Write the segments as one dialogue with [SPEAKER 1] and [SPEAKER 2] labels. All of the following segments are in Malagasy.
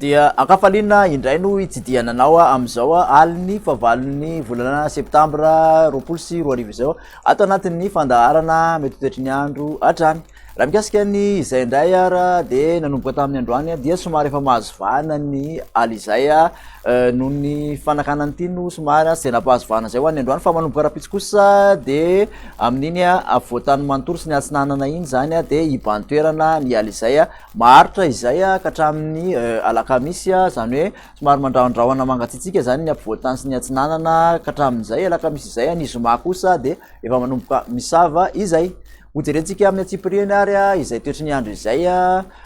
[SPEAKER 1] Dia akafalina indray no itsidiananao amizao aliny fahavalon'ny volana septambra roapolo sy roa arivo izao ato anatin'ny fandaharana mety toetry ny andro hatrany. Raha mikasika ny izay indray ara de nanomboka tamin'ny androany dia somary efa mahazo vahana ny aly izay noho ny fanakanany ity no somary tsy nampahazo vahana zay ho an'ny androany fa manomboka rapitsy kosa de amin'iny avoatany manontolo sy ny atsinanana iny zany de ibantoerana ny aly izay maharitra izay ka hatramin'ny alakamisy zany hoe somary mandraondraona mangatsitsika zany ny avoatany sy ny atsinanana ka hatramin'izay alakamisy izay ny zoma kosa de efa manomboka misava izay. Hojerentsika amin'ny atsipiriany ary izay toetry ny andro izay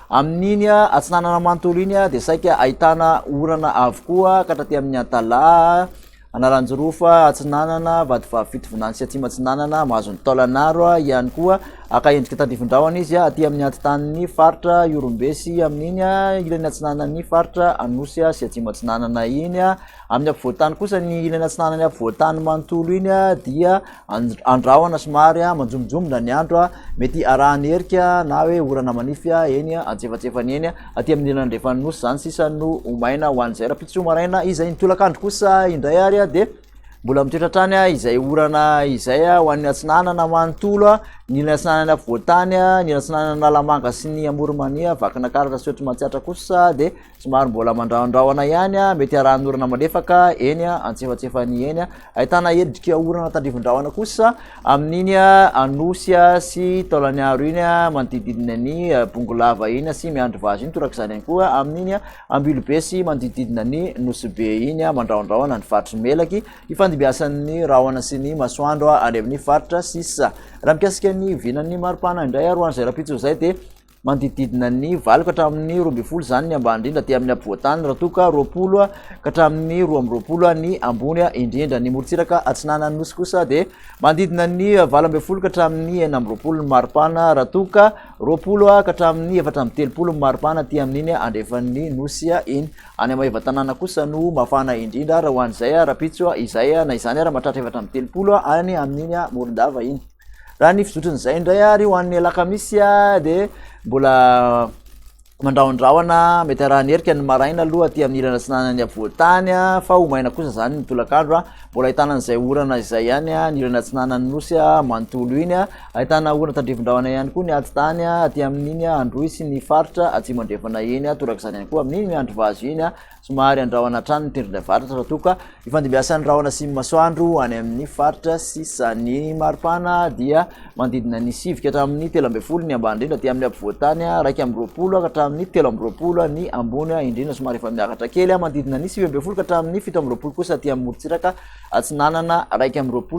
[SPEAKER 1] amin'iny atsinanana manontolo iny de saika ahitana orana avokoa ka hatraty amin'ny Antalà, Analanjorofa, Atsinanana, Vatovahavity, Venantsy Atsimo Atsinanana, mahazo ny Taolagnaro ihany koa aka endrika tandrivon-drahona izy aty amin'ny antitan'ny faritra Iorombesy amin'iny ilany atsinanan'ny faritra Anosy sy Atsimo Atsinanana iny amin'ny afovoantany kosa ny ilany atsinanany afovoantany manontolo iny dia andrahona somary manjomijomona ny andro mety arahany herika na hoe orana manify eny antsefatsefany eny aty amin'ny ilany Andrefanosy zany sisa no omaina ho an'izay rapitsy maraina izay nitolakandro kosa indray ary de mbola mitoetra trany izay orana izay ho an'ny atsinanana manontolo ny ilany atsinanany afovoantany ny atsinanana Nalamanga sy ny Amorimania vakina karatra sy ohatry mahatsiatra kosa de somary mbola mandraondraona ihany mety arahan'ny orana malefaka eny antsefatsefany eny ahitana endrika orana tandrivon-drahona kosa amin'iny Anosy sy Taolagnaro iny manodididina ny Bongolava iny sy Miandry Vazo iny torak'izany ihany koa amin'iny Ambilobesy manodididina ny Nosibe iny mandraondraona ny faritry Melaky ifandibiasan'ny rahona sy ny masoandro any amin'ny faritra sisa. Raha mikasika ny vinan'ny maripana indray ary ho an'izay rapitso zay de manodididina ny valika hatramin'ny 12 zany ny ambany indrindra aty amin'ny afovoantany raha toka 20 ka hatramin'ny 12 ny ambony indrindra. Ny morotsiraka atsinanany Nosy kosa de manodidina ny 12 ka hatramin'ny 9 ny maripana raha toka 20 ka hatramin'ny 430 ny maripana aty amin'iny andrefan'ny Nosy iny. Any Amaiva tanàna kosa no mafana indrindra raha ho an'izay rapitso izay na izany ary mahatratra 430 any amin'iny Morondava iny. Raha ny fizotronyizay indray ary ho an'ny alakamisy de mbola mandraondraona mety arahany herika ny maraina aloha aty amin'ny ilana atsinanany avoatany fa omaina kosa zany ny tolakandro mbola ahitana an'izay orana izay ihany ny ilana atsinanany Nosy manontolo iny ahitana orana tandrivon-drahona ihany koa ny atitany aty amin'iny Androy sy ny faritra Atsimo Andrefana iny torak'izany ihany koa amin'iny Miandry Vazo iny somary andrahona trano tendrony varatra raha toka ifandibiasan'ny rahona sy masoandro any amin'ny faritra sisa. Ny maripana dia manodidina ny 7 ka hatramin'ny 12 ny ambany indrindra aty amin'ny afovoantany 220 ka hatramin'ny 320 ny ambony indrindra somary efa miakatra kely manodidina ny 7 ka hatramin'ny 7 kosa aty amin'ny morotsiraka atsinanana 2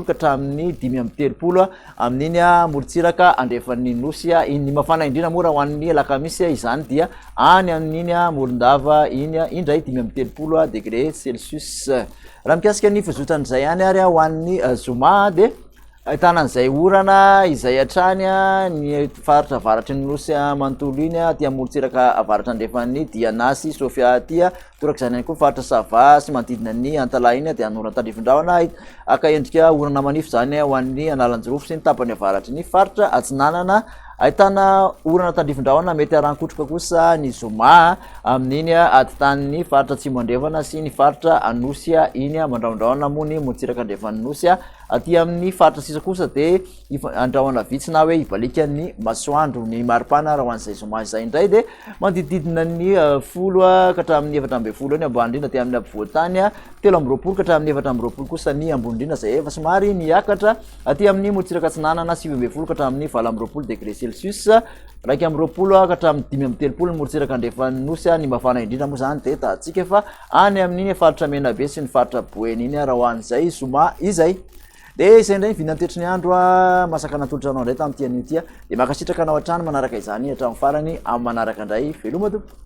[SPEAKER 1] ka hatramin'ny 5 amin'iny morotsiraka andrefan'ny Nosy iny mafana indrindra moa raha ho an'ny alakamisy izany dia any amin'iny Morondava iny indray 5 degré Celsius. Raha mikasika ny fizotran'izay ihany ary ho an'ny zoma de ahitana an'izay orana izay hatrany ny faritra avaratry ny Nosy manontolo iny aty morotsiraka avaratra andrefan'ny Dianasy Sofia aty torak'izany ihany koa faritra Sava sy manodidina ny Antalà iny de anorana tandrivon-drahona aka endrika orana manify zany ho an'ny Analanjorofo sy ny tapany avaratry ny faritra Atsinanana. Ahitana orana tandrivon-drahona mety arankotroka kosa ny zoma amin'iny atitan'ny faritra Atsimo Andrefana sy ny faritra Anosy iny mandraondraona moa ny morotsiraka andrefan'ny Nosy aty amin'ny faritra sisa kosa de andrahona vitsy na hoe ibalika ny masoandro. Ny maripana raha ho an'izay zoma izay indray de manodididina ny 10 ka hatramin'ny 14 ny ambany indrindra aty amin'ny afovoantany 20 ka hatramin'ny 14 kosa ny ambony indrindra zay efa somary niakatra aty amin'ny morotsiraka atsinanana 9 ka hatramin'ny 20 degré Celsius 220 ka hatramin'ny 5 ny morotsiraka andrefan'ny Nosy ny mafana indrindra moa zany de tahantsika fa any amin'iny faritra Menabe sy ny faritra Boeny iny raha ho an'izay zoma izay. De izay indray vinany toetry ny andro masaka natolotra anao indray tamin'ity an'io ty de makasitraka anao hatrany manaraka izany hatramin'ny farany amin'ny manaraka indray veloma tompoko.